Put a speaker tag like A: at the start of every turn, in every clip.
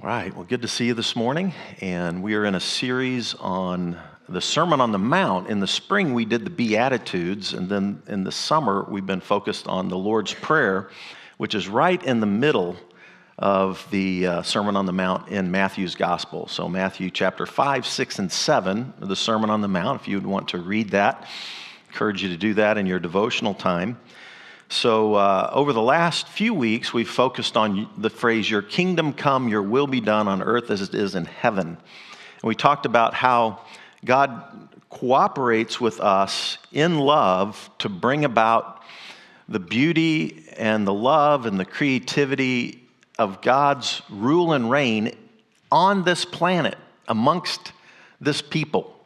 A: All right, well, good to see you this morning. And we are in a series on the Sermon on the Mount. In the spring, we did the Beatitudes, and then in the summer, we've been focused on the Lord's Prayer, which is right in the middle of the Sermon on the Mount in Matthew's Gospel. So Matthew chapter 5, 6, and 7, the Sermon on the Mount. If you would want to read that, I encourage you to do that in your devotional time. So over the last few weeks, we've focused on the phrase, your kingdom come, your will be done on earth as it is in heaven. And we talked about how God cooperates with us in love to bring about the beauty and the love and the creativity of God's rule and reign on this planet, amongst this people.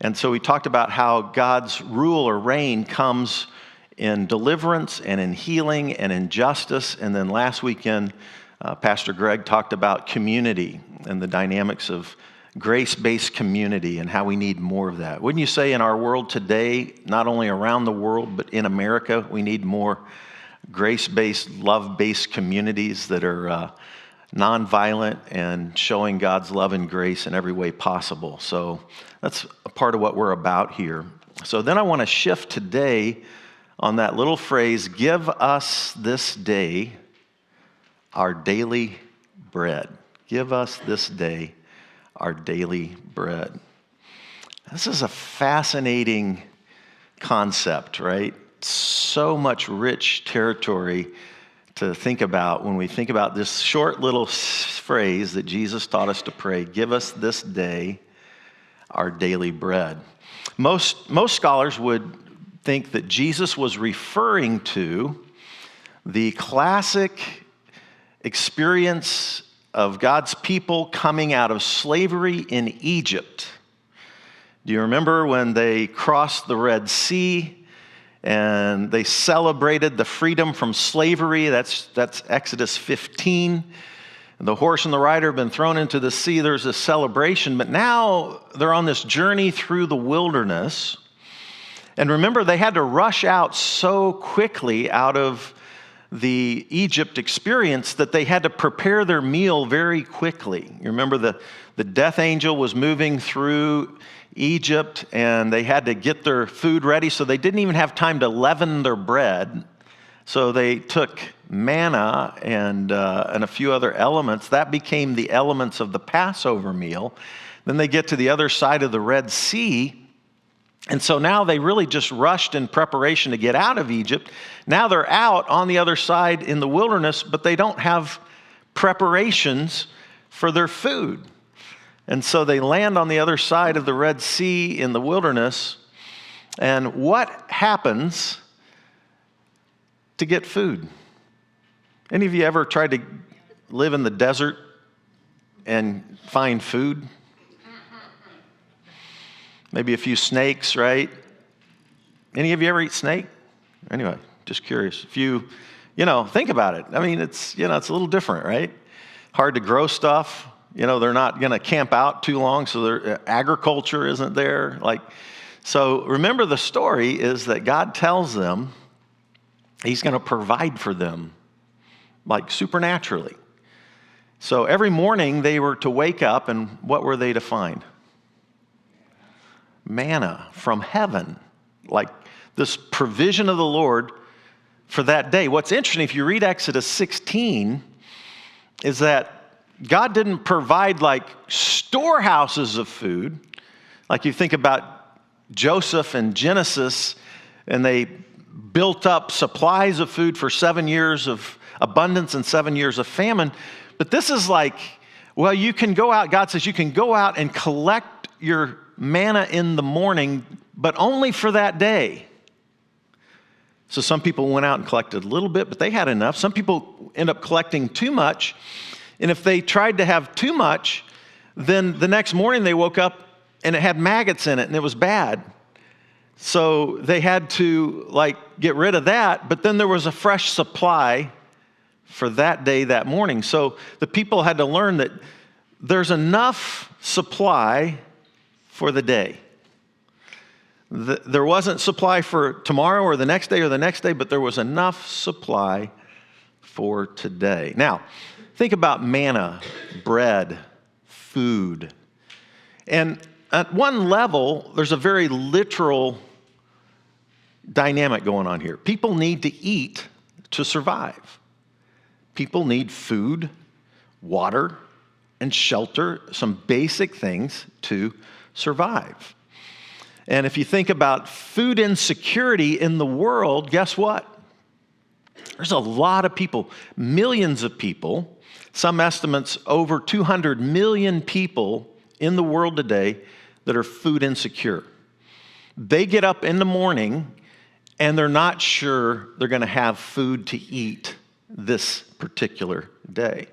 A: And so we talked about how God's rule or reign comes in deliverance and in healing and in justice. And then last weekend, Pastor Greg talked about community and the dynamics of grace-based community and how we need more of that. Wouldn't you say in our world today, not only around the world, but in America, we need more grace-based, love-based communities that are nonviolent and showing God's love and grace in every way possible. So that's a part of what we're about here. So then I want to shift today on that little phrase, give us this day our daily bread. Give us this day our daily bread. This is a fascinating concept, right? So much rich territory to think about when we think about this short little phrase that Jesus taught us to pray, give us this day our daily bread. Most scholars would think that Jesus was referring to the classic experience of God's people coming out of slavery in Egypt. Do you remember when they crossed the Red Sea and they celebrated the freedom from slavery? That's Exodus 15. The horse and the rider have been thrown into the sea. There's a celebration, but now they're on this journey through the wilderness. And remember, they had to rush out so quickly out of the Egypt experience that they had to prepare their meal very quickly. You remember the death angel was moving through Egypt, and they had to get their food ready, so they didn't even have time to leaven their bread. So they took manna and a few other elements. That became the elements of the Passover meal. Then they get to the other side of the Red Sea, and so now they really just rushed in preparation to get out of Egypt. Now they're out on the other side in the wilderness, but they don't have preparations for their food. And so they land on the other side of the Red Sea in the wilderness. And what happens to get food? Any of you ever tried to live in the desert and find food? Maybe a few snakes, right? Any of you ever eat snake? Anyway, just curious. If you think about it. I mean, it's a little different, right? Hard to grow stuff. They're not going to camp out too long, so their agriculture isn't there. So remember, the story is that God tells them He's going to provide for them, supernaturally. So every morning they were to wake up, and what were they to find? Manna from heaven, this provision of the Lord for that day. What's interesting, if you read Exodus 16, is that God didn't provide storehouses of food. You think about Joseph and Genesis, and they built up supplies of food for 7 years of abundance and 7 years of famine. But this is you can go out, God says you can go out and collect your manna in the morning, but only for that day. So some people went out and collected a little bit, but they had enough. Some people end up collecting too much. And if they tried to have too much, then the next morning they woke up and it had maggots in it and it was bad. So they had to get rid of that, but then there was a fresh supply for that day, that morning. So the people had to learn that there's enough supply for the day. There wasn't supply for tomorrow or the next day, but there was enough supply for today. Now, Think about manna, bread, food. And at one level, there's a very literal dynamic going on here. People need to eat to survive. People need food, water, and shelter, some basic things to survive. And if you think about food insecurity in the world, guess what? There's a lot of people, millions of people, some estimates over 200 million people in the world today that are food insecure. They get up in the morning and they're not sure they're going to have food to eat this particular day.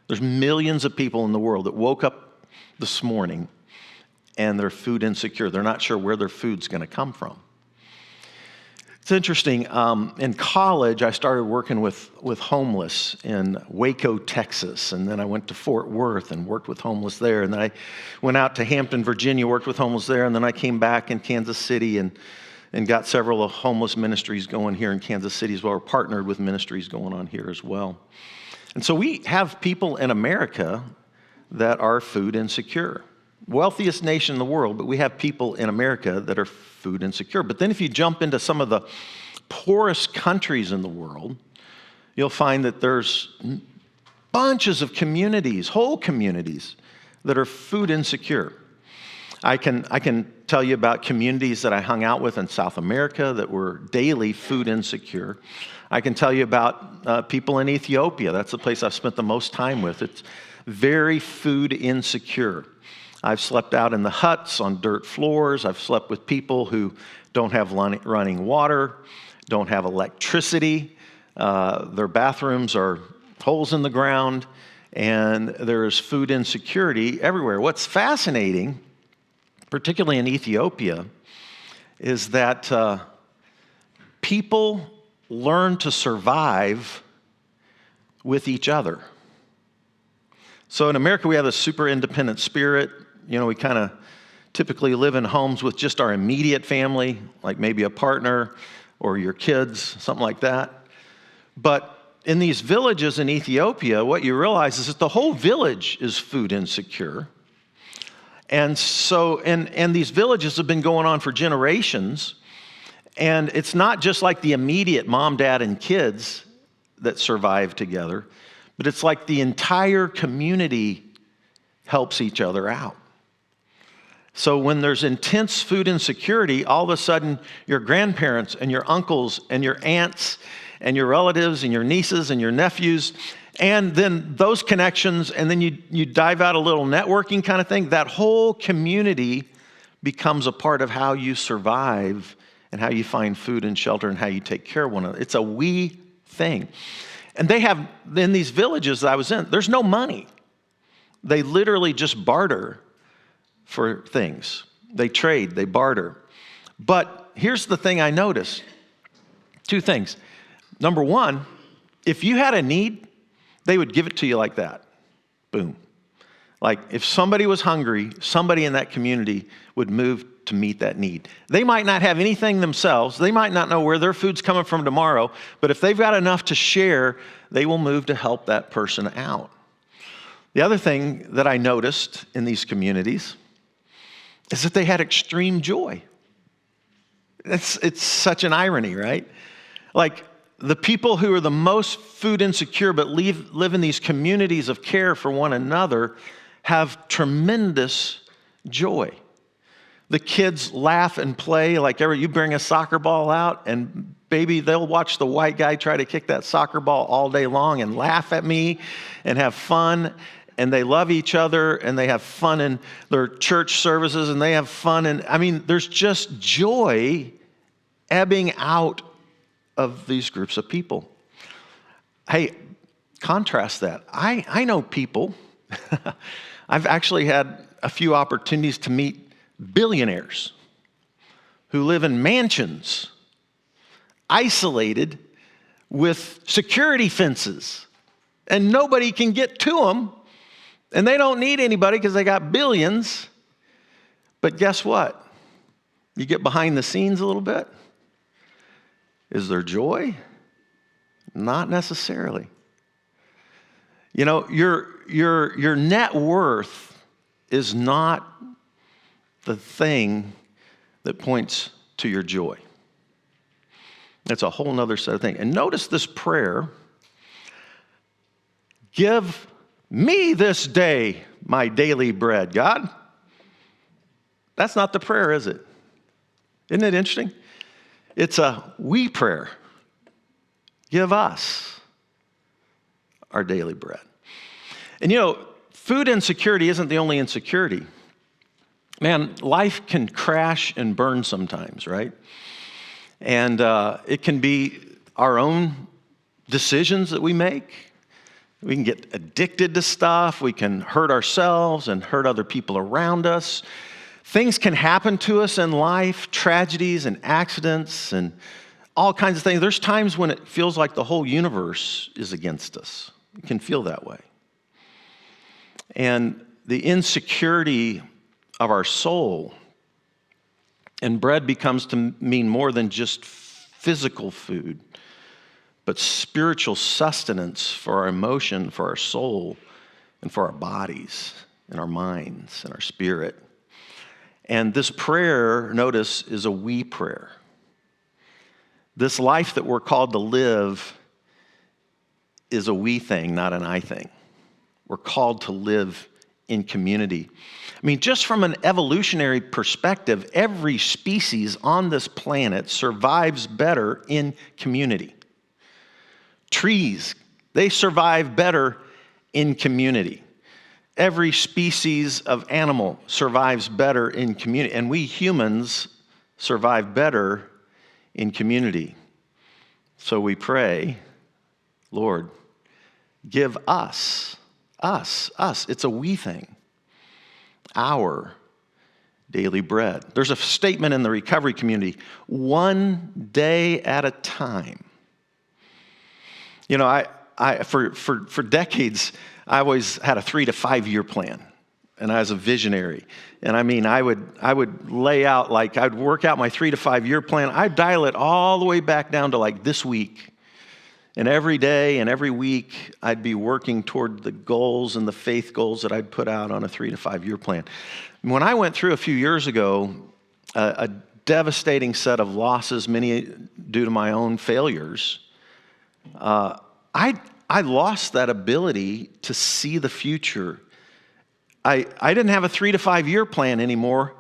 A: There's millions of people in the world that woke up this morning and they're food insecure. They're not sure where their food's going to come from. It's interesting. In college, I started working with homeless in Waco, Texas, and then I went to Fort Worth and worked with homeless there, and then I went out to Hampton, Virginia, worked with homeless there, and then I came back in Kansas City and got several homeless ministries going here in Kansas City as well, or partnered with ministries going on here as well. And so we have people in America that are food insecure. Wealthiest nation in the world, but we have people in America that are food insecure. But then if you jump into some of the poorest countries in the world, you'll find that there's bunches of communities, whole communities, that are food insecure. I can tell you about communities that I hung out with in South America that were daily food insecure. I can tell you about people in Ethiopia. That's the place I've spent the most time with. It's very food insecure. I've slept out in the huts on dirt floors. I've slept with people who don't have running water, don't have electricity. Their bathrooms are holes in the ground, and there's food insecurity everywhere. What's fascinating, particularly in Ethiopia, is that people learn to survive with each other. So in America, we have a super independent spirit. You know, we kind of typically live in homes with just our immediate family, like maybe a partner or your kids, something like that. But in these villages in Ethiopia, what you realize is that the whole village is food insecure. And so, and these villages have been going on for generations. And it's not just like the immediate mom, dad, and kids that survive together, but it's like the entire community helps each other out. So when there's intense food insecurity, all of a sudden your grandparents and your uncles and your aunts and your relatives and your nieces and your nephews, and then those connections, and then you dive out a little networking kind of thing, that whole community becomes a part of how you survive and how you find food and shelter and how you take care of one another. It's a we thing. And they have, in these villages that I was in, there's no money. They literally just barter for things. They trade, they barter. But here's the thing I noticed. Two things. Number one, if you had a need, they would give it to you like that. Boom. Like if somebody was hungry, somebody in that community would move to meet that need. They might not have anything themselves. They might not know where their food's coming from tomorrow, but if they've got enough to share, they will move to help that person out. The other thing that I noticed in these communities is that they had extreme joy. It's such an irony, right? Like the people who are the most food insecure but live in these communities of care for one another have tremendous joy. The kids laugh and play like you bring a soccer ball out and baby, they'll watch the white guy try to kick that soccer ball all day long and laugh at me and have fun. And they love each other, and they have fun in their church services, and they have fun. And I mean, there's just joy ebbing out of these groups of people. Hey, contrast that. I know people. I've actually had a few opportunities to meet billionaires who live in mansions, isolated with security fences, and nobody can get to them. And they don't need anybody because they got billions. But guess what? You get behind the scenes a little bit. Is there joy? Not necessarily. You know, your net worth is not the thing that points to your joy. That's a whole nother set of things. And notice this prayer, give me this day my daily bread. God, that's not the prayer, is it? Isn't it interesting? It's a we prayer. Give us our daily bread. And you know, food insecurity isn't the only insecurity. Man, life can crash and burn sometimes, right? And it can be our own decisions that we make. We can get addicted to stuff. We can hurt ourselves and hurt other people around us. Things can happen to us in life, tragedies and accidents and all kinds of things. There's times when it feels like the whole universe is against us. It can feel that way. And the insecurity of our soul and bread becomes to mean more than just physical food, but spiritual sustenance for our emotion, for our soul, and for our bodies and our minds and our spirit. And this prayer, notice, is a we prayer. This life that we're called to live is a we thing, not an I thing. We're called to live in community. I mean, just from an evolutionary perspective, every species on this planet survives better in community. Trees, they survive better in community. Every species of animal survives better in community. And we humans survive better in community. So we pray, Lord, give us. It's a we thing. Our daily bread. There's a statement in the recovery community, one day at a time. You know, for decades, I always had a 3 to 5 year plan, and I was a visionary. And I mean, I would lay out, like, I'd work out my 3 to 5 year plan. I'd dial it all the way back down to like this week. And every day and every week, I'd be working toward the goals and the faith goals that I'd put out on a 3 to 5 year plan. When I went through a few years ago, a devastating set of losses, many due to my own failures, I lost that ability to see the future. I didn't have a 3 to 5 year plan anymore.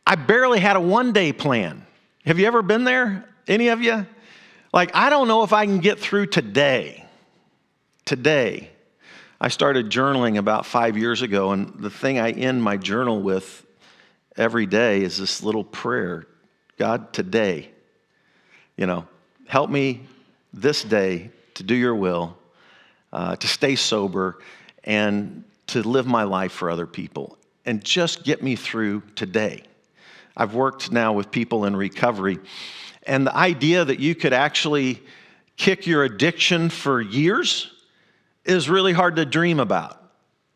A: I barely had a 1 day plan. Have you ever been there? Any of you? Like, I don't know if I can get through today. Today. I started journaling about 5 years ago, and the thing I end my journal with every day is this little prayer. God, today, help me this day to do your will, to stay sober, and to live my life for other people. And just get me through today. I've worked now with people in recovery, and the idea that you could actually kick your addiction for years is really hard to dream about.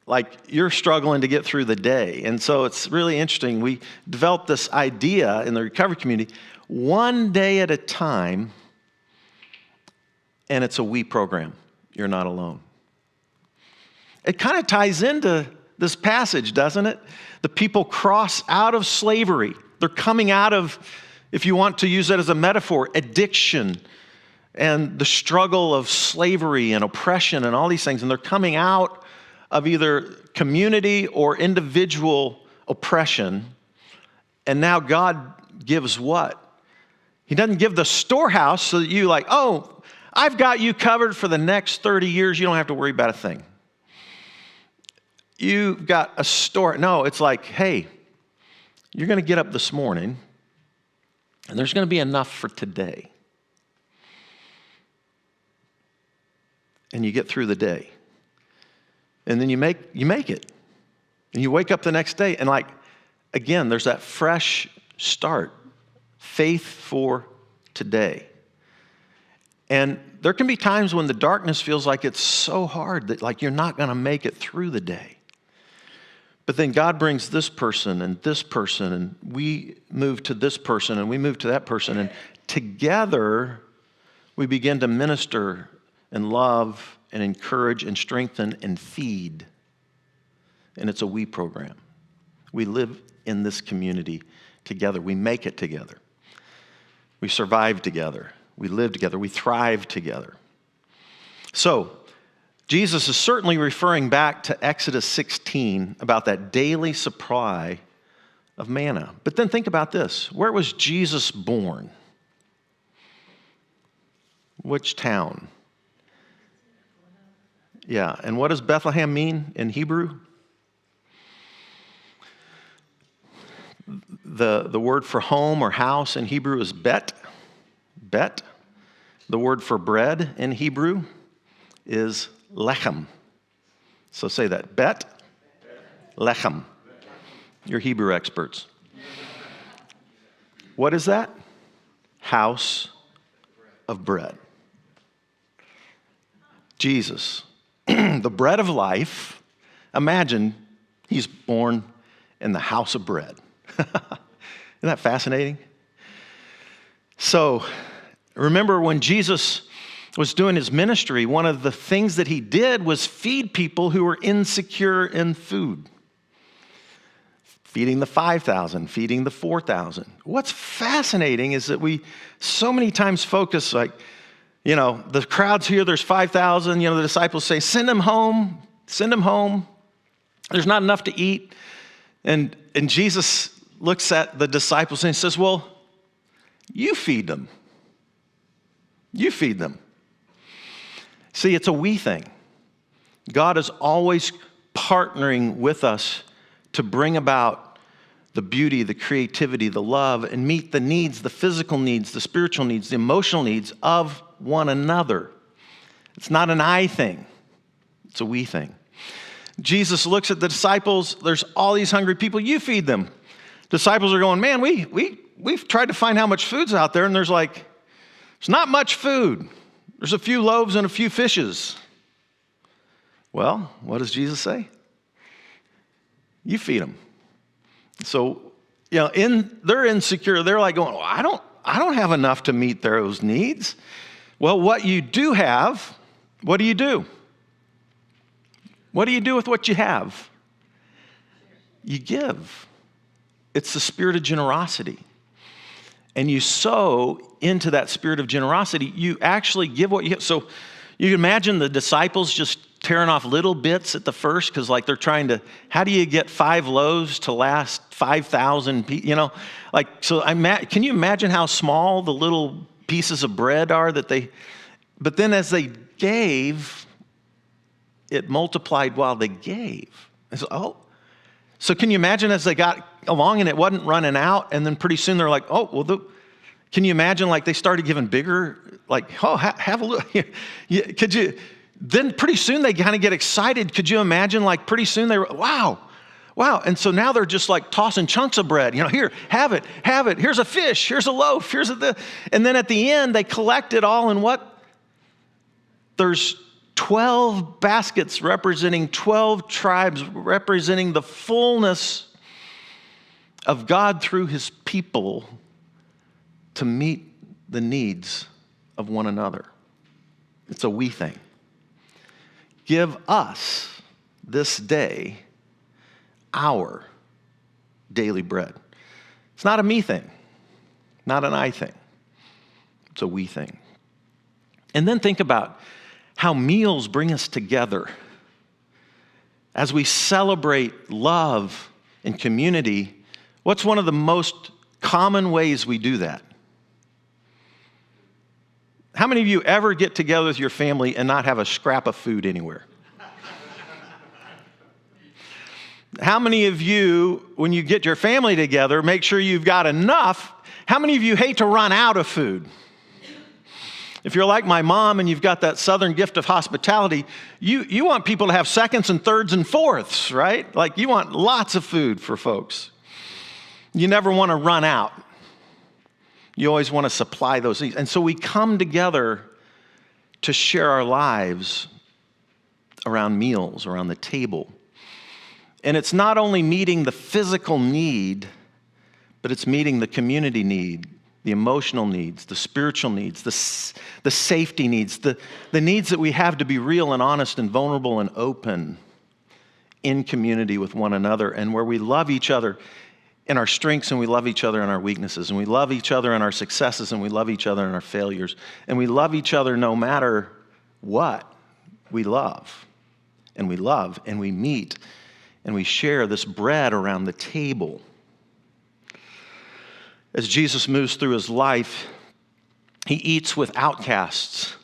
A: Like, you're struggling to get through the day. And so it's really interesting. We developed this idea in the recovery community, 1 day at a time, and it's a we program. You're not alone. It kind of ties into this passage, doesn't it? The people cross out of slavery. They're coming out of, if you want to use that as a metaphor, addiction and the struggle of slavery and oppression and all these things. And they're coming out of either community or individual oppression. And now God gives what? He doesn't give the storehouse so that you like, oh, I've got you covered for the next 30 years. You don't have to worry about a thing. You've got a store. No, it's like, hey, you're going to get up this morning, and there's going to be enough for today. And you get through the day. And then you make it. And you wake up the next day, and like, again, there's that fresh start. Faith for today. And there can be times when the darkness feels like it's so hard that like you're not going to make it through the day. But then God brings this person, and we move to this person, and we move to that person, and together we begin to minister and love and encourage and strengthen and feed. And it's a we program. We live in this community together. We make it together. We survive together. We live together. We thrive together. So, Jesus is certainly referring back to Exodus 16 about that daily supply of manna. But then think about this. Where was Jesus born? Which town? Yeah, and what does Bethlehem mean in Hebrew? The word for home or house in Hebrew is bet. Bet. The word for bread in Hebrew is lechem. So say that. Bet, lechem. You're Hebrew experts. What is that? House of bread. Jesus, the bread of life. Imagine he's born in the house of bread. Isn't that fascinating? So, remember when Jesus was doing his ministry, one of the things that he did was feed people who were insecure in food. Feeding the 5,000, feeding the 4,000. What's fascinating is that we so many times focus like, the crowd's here, there's 5,000, the disciples say, send them home. There's not enough to eat. And Jesus looks at the disciples and he says, well, you feed them. You feed them. See, it's a we thing. God is always partnering with us to bring about the beauty, the creativity, the love, and meet the needs, the physical needs, the spiritual needs, the emotional needs of one another. It's not an I thing. It's a we thing. Jesus looks at the disciples. There's all these hungry people. You feed them. Disciples are going, man, we've tried to find how much food's out there, and there's not much food. There's a few loaves and a few fishes. Well, what does Jesus say? You feed them. So, they're insecure. They're like going, well, I don't have enough to meet those needs. Well, what you do have, what do you do? What do you do with what you have? You give. It's the spirit of generosity. And you sow into that spirit of generosity. You actually give what you have. So you can imagine the disciples just tearing off little bits at the first because they're trying to, how do you get 5 loaves to last 5,000 people? Can you imagine how small the little pieces of bread are but then as they gave, it multiplied while they gave. So can you imagine as they got along and it wasn't running out, and then pretty soon they're like, can you imagine they started giving bigger, have a look. Could you, then pretty soon they kind of get excited. Could you imagine pretty soon they were, wow. And so now they're just tossing chunks of bread, here, have it. Here's a fish, here's a loaf, and then at the end they collect it all in what? There's 12 baskets representing 12 tribes, representing the fullness of God through his people to meet the needs of one another. It's a we thing. Give us this day our daily bread. It's not a me thing, not an I thing. It's a we thing. And then think about how meals bring us together. As we celebrate love and community, what's one of the most common ways we do that? How many of you ever get together with your family and not have a scrap of food anywhere? How many of you, when you get your family together, make sure you've got enough? How many of you hate to run out of food? If you're like my mom and you've got that southern gift of hospitality, you want people to have seconds and thirds and fourths, right? You want lots of food for folks. You never want to run out. You always want to supply those needs. And so we come together to share our lives around meals, around the table. And it's not only meeting the physical need, but it's meeting the community need the emotional needs, the spiritual needs, the safety needs, the needs that we have to be real and honest and vulnerable and open in community with one another, and where we love each other in our strengths and we love each other in our weaknesses, and we love each other in our successes and we love each other in our failures, and we love each other no matter what. We love and we meet and we share this bread around the table. As Jesus moves through his life, he eats with outcasts,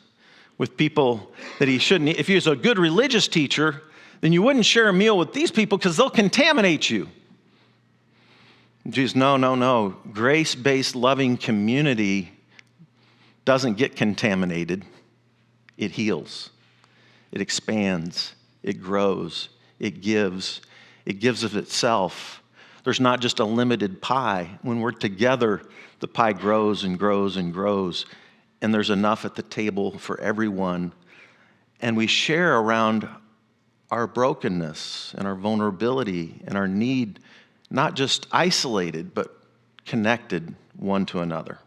A: with people that he shouldn't eat. If he was a good religious teacher, then you wouldn't share a meal with these people because they'll contaminate you. Jesus, no. Grace-based loving community doesn't get contaminated. It heals. It expands. It grows. It gives. It gives of itself. There's not just a limited pie. When we're together, the pie grows and grows and grows, and there's enough at the table for everyone. And we share around our brokenness and our vulnerability and our need, not just isolated, but connected one to another,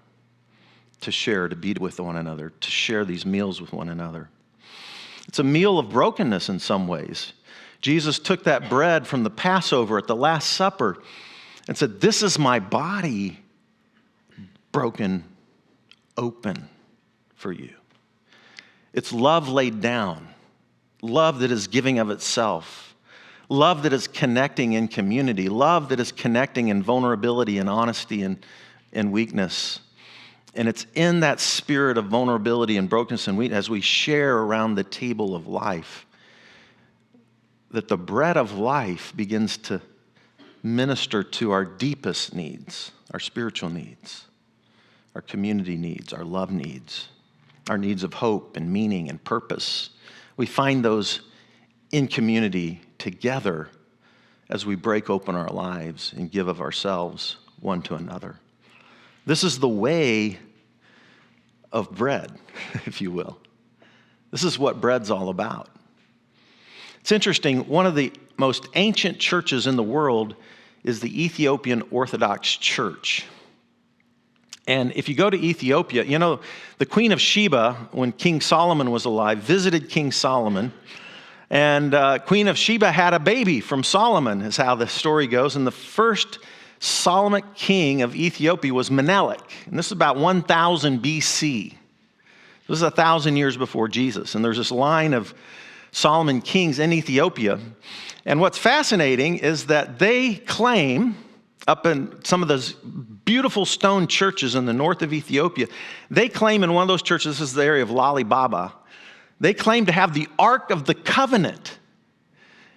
A: to share, to be with one another, to share these meals with one another. It's a meal of brokenness in some ways. Jesus took that bread from the Passover at the Last Supper and said, "This is my body broken open for you." It's love laid down, love that is giving of itself, love that is connecting in community, love that is connecting in vulnerability and honesty and weakness. And it's in that spirit of vulnerability and brokenness and weakness as we share around the table of life that the bread of life begins to minister to our deepest needs, our spiritual needs, our community needs, our love needs, our needs of hope and meaning and purpose. We find those in community together as we break open our lives and give of ourselves one to another. This is the way of bread, if you will. This is what bread's all about. It's interesting, one of the most ancient churches in the world is the Ethiopian Orthodox Church. And if you go to Ethiopia, you know, the Queen of Sheba, when King Solomon was alive, visited King Solomon. And Queen of Sheba had a baby from Solomon, is how the story goes. And the first Solomonic king of Ethiopia was Menelik. And this is about 1000 BC. This is 1,000 years before Jesus. And there's this line of Solomon kings in Ethiopia. And what's fascinating is that they claim, up in some of those beautiful stone churches in the north of Ethiopia, they claim in one of those churches, this is the area of Lalibaba, they claim to have the Ark of the Covenant.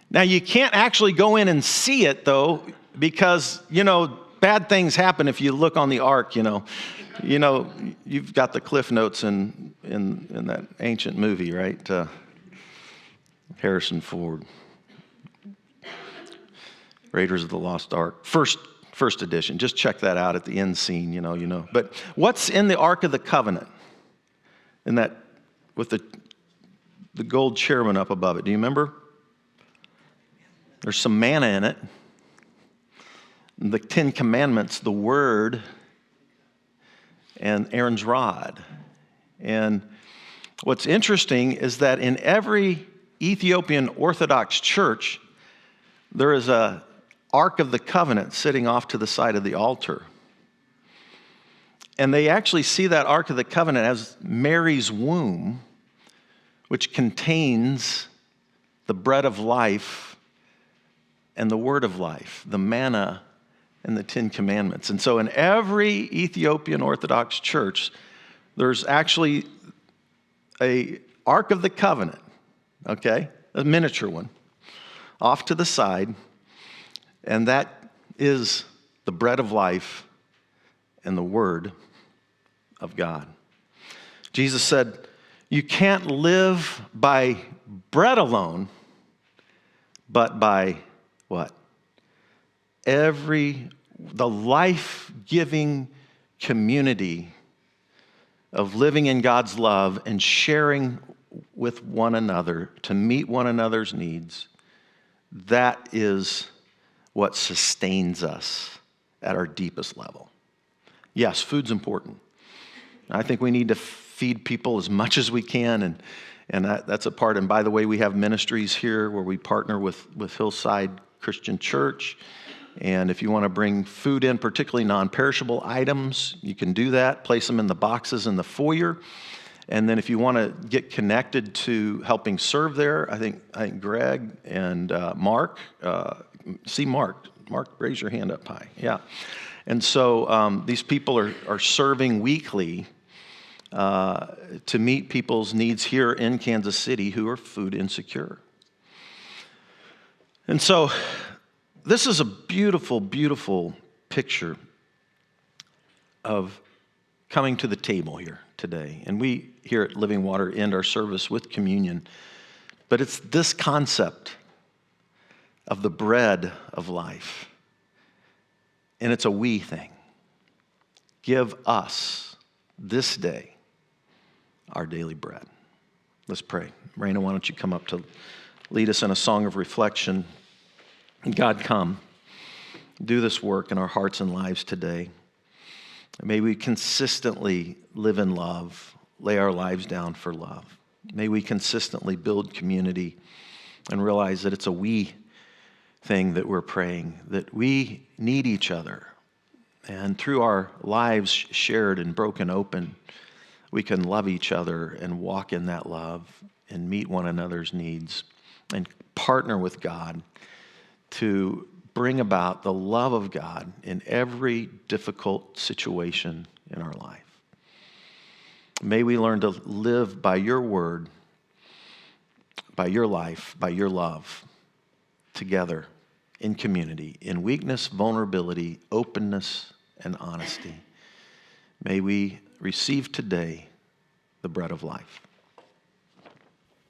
A: Now, you can't actually go in and see it, though, because, you know, bad things happen if you look on the Ark, you know. You've got the cliff notes in that ancient movie, right? Harrison Ford. Raiders of the Lost Ark. First edition. Just check that out at the end scene, you know. But what's in the Ark of the Covenant? In that, with the gold cherubim up above it. Do you remember? There's some manna in it. The 10 Commandments, the Word, and Aaron's rod. And what's interesting is that in every Ethiopian Orthodox church, there is a Ark of the Covenant sitting off to the side of the altar. And they actually see that Ark of the Covenant as Mary's womb, which contains the bread of life and the word of life, the manna and the 10 Commandments. And so in every Ethiopian Orthodox church, there's actually a Ark of the Covenant, okay, a miniature one, off to the side, and that is the bread of life and the word of God. Jesus said, you can't live by bread alone, but by what? The life-giving community of living in God's love and sharing with one another to meet one another's needs. That is what sustains us at our deepest level. Yes, food's important. I think we need to feed people as much as we can, and that's a part. And by the way, we have ministries here where we partner with Hillside Christian Church. And if you want to bring food in, particularly non-perishable items, you can do that. Place them in the boxes in the foyer. And then if you want to get connected to helping serve there, I think Greg and Mark, Mark, raise your hand up high. Yeah. And so these people are serving weekly to meet people's needs here in Kansas City who are food insecure. And so this is a beautiful, beautiful picture of coming to the table here today. And we here at Living Water end our service with communion. But it's this concept of the bread of life. And it's a we thing. Give us this day our daily bread. Let's pray. Raina, why don't you come up to lead us in a song of reflection. God, come. Do this work in our hearts and lives today. May we consistently live in love, lay our lives down for love. May we consistently build community and realize that it's a we thing that we're praying, that we need each other. And through our lives shared and broken open, we can love each other and walk in that love and meet one another's needs and partner with God to bring about the love of God in every difficult situation in our life. May we learn to live by your word, by your life, by your love, together in community, in weakness, vulnerability, openness, and honesty. May we receive today the bread of life.